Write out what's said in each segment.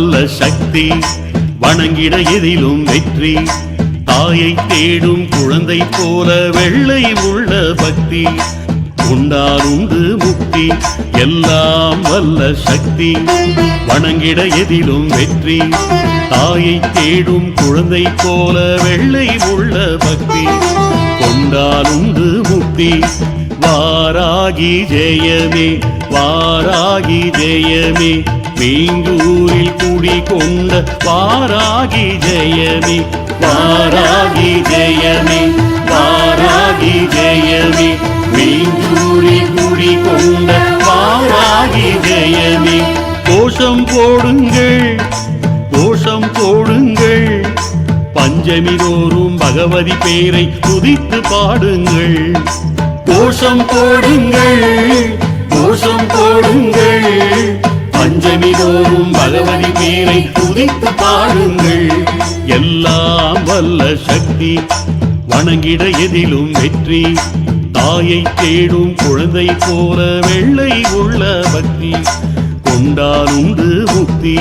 வல்ல சக்தி வணங்கிட எதிலும் வெற்றி தாயை தேடும் குழந்தை போல வெள்ளை உள்ள பக்தி உண்டாருண்டு முக்தி எல்லாம் வல்ல சக்தி வணங்கிட எதிலும் வெற்றி தாயை தேடும் குழந்தை போல வெள்ளை உள்ள பக்தி கொண்டாருண்டு முக்தி வாராகி ஜெயமே வாராகி ஜெயமே மீங்கூரில் குடி கொண்ட வாராகி ஜெயமே வாராகி ஜெயமே வாராகி ஜெயமே மீங்கூரில் குடி கொண்ட வாராகி ஜெயமே கோஷம் போடுங்கள் கோஷம் போடுங்கள் பஞ்சமி தோறும் பகவதி பேரை துதித்து பாடுங்கள் கோஷம் போடுங்கள் கோஷம் போடுங்கள் பஞ்சமி தோறும் பகவதி பேரை துதித்து பாடுங்கள் எல்லாம் வல்ல சக்தி வணங்கிட எதிலும் வெற்றி தாயை தேடும் குழந்தை போல வெள்ளை உள்ள பக்தி கொண்டாருண்டு முக்தி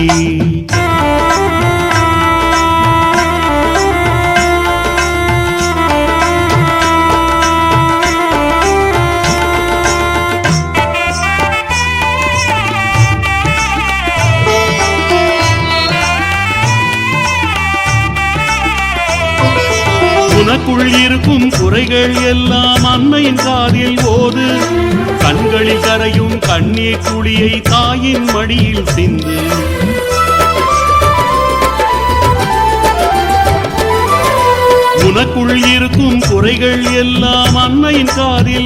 உனக்குள் இருக்கும் குறைகள் எல்லாம் அன்னையின் காதில் ஓது கண்களில் கரையும் கண்ணீர் குழியை தாயின் மடியில் சிந்து உனக்குள் இருக்கும் குறைகள் எல்லாம் அன்னையின் காதில்